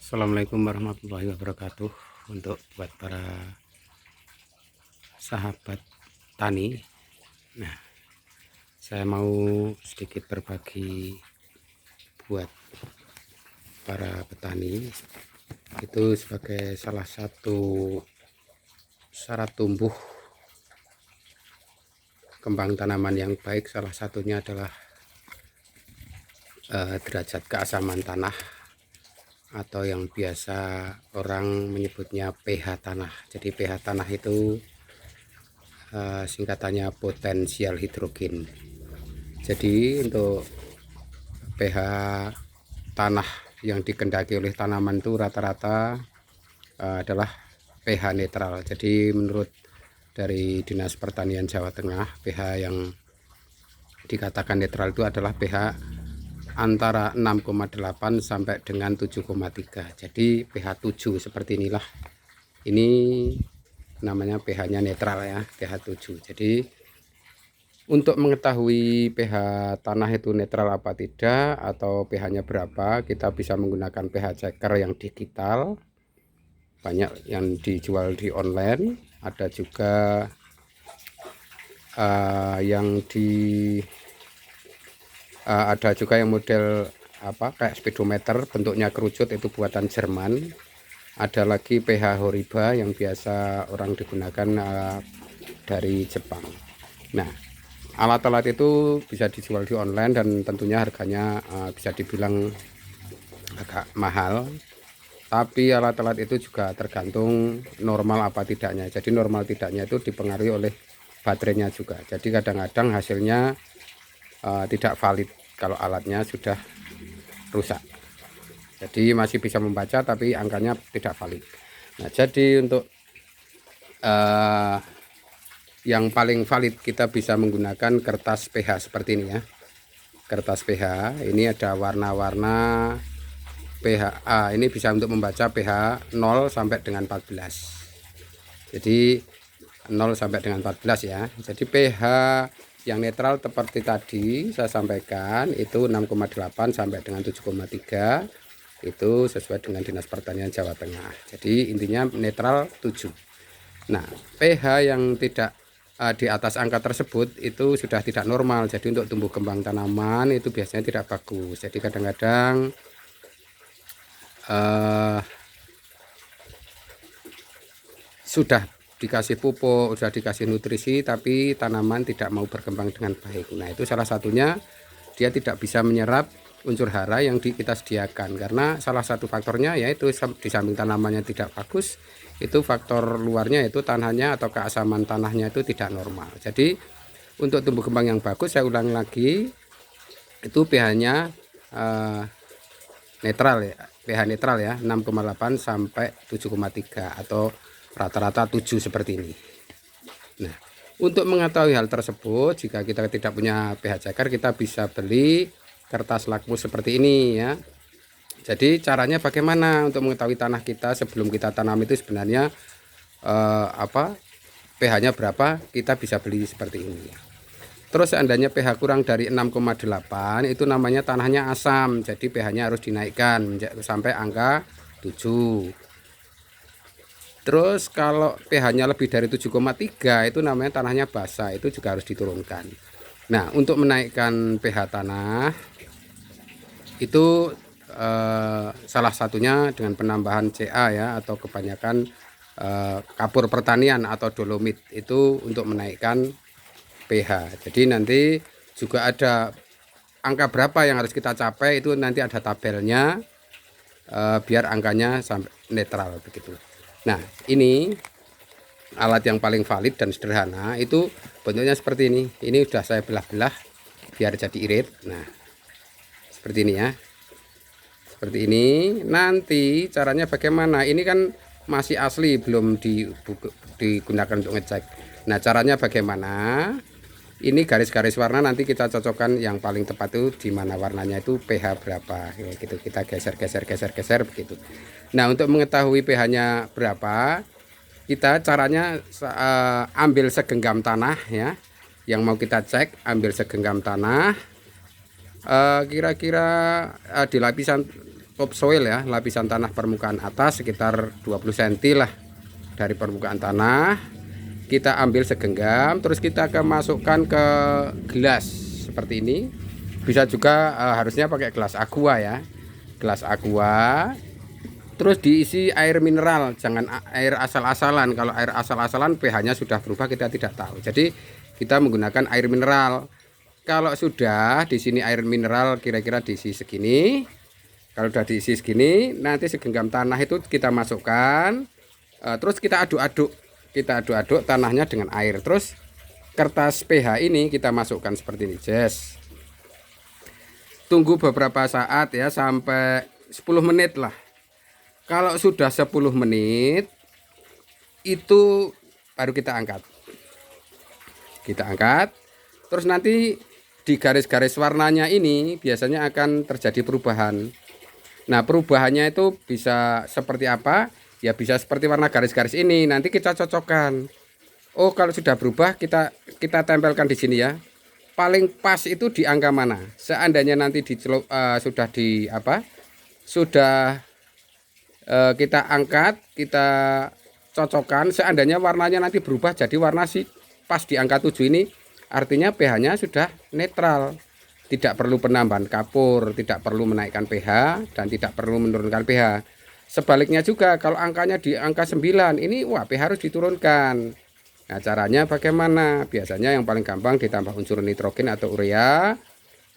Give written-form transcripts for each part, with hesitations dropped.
Assalamualaikum warahmatullahi wabarakatuh. Untuk buat para sahabat tani, nah saya mau sedikit berbagi buat para petani itu sebagai salah satu syarat tumbuh kembang tanaman yang baik. Salah satunya adalah derajat keasaman tanah atau yang biasa orang menyebutnya pH tanah. Jadi pH tanah itu singkatannya potensial hidrogen. Jadi untuk pH tanah yang dikendaki oleh tanaman itu rata-rata adalah pH netral. Jadi menurut dari Dinas Pertanian Jawa Tengah, pH yang dikatakan netral itu adalah pH antara 6,8 sampai dengan 7,3. Jadi pH 7 seperti inilah. Ini namanya pH-nya netral ya, pH 7. Jadi untuk mengetahui pH tanah itu netral apa tidak atau pH-nya berapa, kita bisa menggunakan pH checker yang digital. Banyak yang dijual di online, ada juga yang model kayak speedometer, bentuknya kerucut, itu buatan Jerman. Ada lagi pH Horiba yang biasa orang digunakan dari Jepang. Nah, alat-alat itu bisa dijual di online dan tentunya harganya bisa dibilang agak mahal. Tapi alat-alat itu juga tergantung normal apa tidaknya. Jadi normal tidaknya itu dipengaruhi oleh baterainya juga. Jadi kadang-kadang hasilnya tidak valid kalau alatnya sudah rusak. Jadi masih bisa membaca tapi angkanya tidak valid. Nah, jadi untuk yang paling valid kita bisa menggunakan kertas pH seperti ini ya. Kertas pH ini ada warna-warna pH. Ini bisa untuk membaca pH 0 sampai dengan 14. Jadi 0 sampai dengan 14 ya. Jadi pH yang netral seperti tadi saya sampaikan itu 6,8 sampai dengan 7,3. Itu sesuai dengan Dinas Pertanian Jawa Tengah. Jadi intinya netral 7. Nah, pH yang tidak di atas angka tersebut itu sudah tidak normal. Jadi untuk tumbuh kembang tanaman itu biasanya tidak bagus. Jadi kadang-kadang sudah dikasih pupuk, sudah dikasih nutrisi, tapi tanaman tidak mau berkembang dengan baik. Nah, itu salah satunya dia tidak bisa menyerap unsur hara yang kita sediakan, karena salah satu faktornya yaitu di samping tanamannya tidak bagus, itu faktor luarnya yaitu tanahnya atau keasaman tanahnya itu tidak normal. Jadi untuk tumbuh kembang yang bagus, saya ulang lagi, itu pH-nya netral ya, pH netral ya, 6,8 sampai 7,3 atau rata-rata 7 seperti ini. Nah, untuk mengetahui hal tersebut, jika kita tidak punya pH checker, kita bisa beli kertas lakmus seperti ini ya. Jadi caranya bagaimana untuk mengetahui tanah kita sebelum kita tanam itu sebenarnya pH-nya berapa, kita bisa beli seperti ini. Terus seandainya pH kurang dari 6,8 itu namanya tanahnya asam. Jadi pH-nya harus dinaikkan sampai angka 7. Terus kalau pH-nya lebih dari 7,3 itu namanya tanahnya basah, itu juga harus diturunkan. Nah, untuk menaikkan pH tanah itu salah satunya dengan penambahan Ca ya, atau kebanyakan kapur pertanian atau dolomit itu untuk menaikkan pH. Jadi nanti juga ada angka berapa yang harus kita capai, itu nanti ada tabelnya biar angkanya sampai netral begitu. Nah, ini alat yang paling valid dan sederhana, itu bentuknya seperti ini. Ini sudah saya belah-belah biar jadi irit. Nah, seperti ini ya. Seperti ini. Nanti caranya bagaimana? Ini kan masih asli, belum digunakan untuk ngecek. Nah, caranya bagaimana? Ini garis-garis warna nanti kita cocokkan yang paling tepat itu di mana warnanya itu pH berapa ya, gitu. Kita geser begitu. Nah, untuk mengetahui pH-nya berapa, kita caranya ambil segenggam tanah ya. Yang mau kita cek, ambil segenggam tanah kira-kira di lapisan topsoil ya, lapisan tanah permukaan atas sekitar 20 cm lah dari permukaan tanah. Kita ambil segenggam, terus kita masukkan ke gelas seperti ini. Bisa juga harusnya pakai gelas aqua ya, gelas aqua. Terus diisi air mineral, jangan air asal-asalan. Kalau air asal-asalan pH-nya sudah berubah, kita tidak tahu. Jadi kita menggunakan air mineral. Kalau sudah di sini air mineral kira-kira diisi segini. Kalau sudah diisi segini, nanti segenggam tanah itu kita masukkan. Terus kita aduk-aduk. Kita aduk-aduk tanahnya dengan air. Terus kertas pH ini kita masukkan seperti ini, Jess. Tunggu beberapa saat ya, sampai 10 menit lah. Kalau sudah 10 menit itu baru kita angkat. Kita angkat. Terus nanti di garis-garis warnanya ini biasanya akan terjadi perubahan. Nah, perubahannya itu bisa seperti apa? Ya bisa seperti warna garis-garis ini. Nanti kita cocokkan. Oh, kalau sudah berubah kita tempelkan di sini ya. Paling pas itu di angka mana? Seandainya nanti kita angkat, kita cocokkan, seandainya warnanya nanti berubah jadi warna pas di angka 7 ini, artinya pH-nya sudah netral. Tidak perlu penambahan kapur, tidak perlu menaikkan pH, dan tidak perlu menurunkan pH. Sebaliknya juga kalau angkanya di angka 9, ini wah pH harus diturunkan. Nah, caranya bagaimana? Biasanya yang paling gampang ditambah unsur nitrogen atau urea,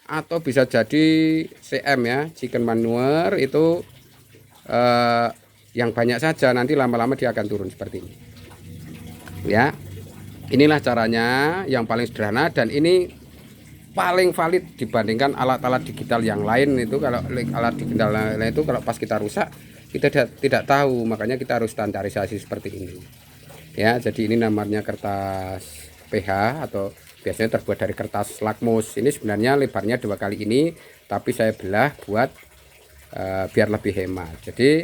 atau bisa jadi CM ya, chicken manure itu yang banyak saja, nanti lama-lama dia akan turun seperti ini ya. Inilah caranya yang paling sederhana, dan ini paling valid dibandingkan alat-alat digital yang lain. Itu kalau alat digital lain itu kalau pas kita rusak kita tidak tahu, makanya kita harus standarisasi seperti ini ya. Jadi ini namanya kertas pH, atau biasanya terbuat dari kertas lakmus. Ini sebenarnya lebarnya 2 kali ini, tapi saya belah buat biar lebih hemat. Jadi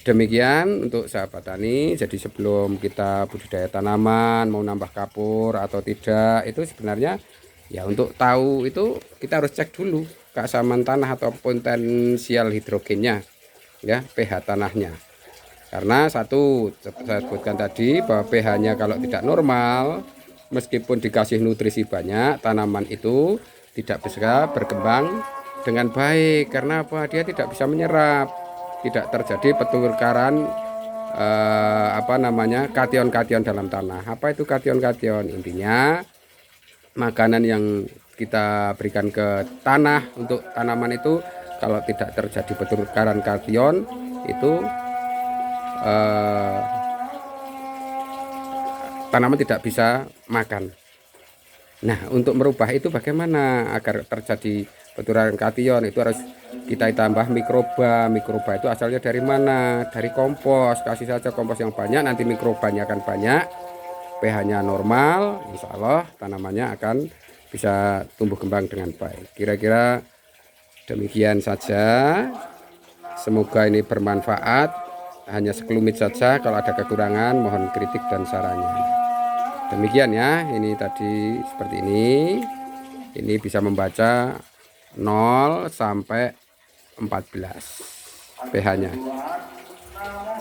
demikian untuk sahabat tani. Jadi sebelum kita budidaya tanaman, mau nambah kapur atau tidak, itu sebenarnya ya untuk tahu itu kita harus cek dulu keasaman tanah atau potensial hidrogennya ya, pH tanahnya. Karena satu, saya sebutkan tadi bahwa pH-nya kalau tidak normal, meskipun dikasih nutrisi banyak, tanaman itu tidak bisa berkembang dengan baik. Karena apa? Dia tidak bisa menyerap, tidak terjadi pertukaran kation-kation dalam tanah. Apa itu kation-kation? Intinya makanan yang kita berikan ke tanah untuk tanaman itu kalau tidak terjadi pertukaran kation itu tanaman tidak bisa makan. Nah, untuk merubah itu bagaimana agar terjadi pertukaran kation? Itu harus kita tambah mikroba. Mikroba itu asalnya dari mana? Dari kompos. Kasih saja kompos yang banyak, nanti mikrobanya akan banyak, pH-nya normal, insya Allah tanamannya akan bisa tumbuh kembang dengan baik. Kira-kira demikian saja. Semoga ini bermanfaat. Hanya sekelumit saja, kalau ada kekurangan mohon kritik dan sarannya. Demikian ya, ini tadi seperti ini. Ini bisa membaca 0 sampai 14 pH-nya.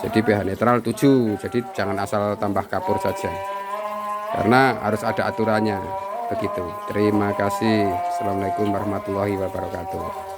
Jadi pH netral 7. Jadi jangan asal tambah kapur saja, karena harus ada aturannya begitu. Terima kasih. Assalamualaikum warahmatullahi wabarakatuh.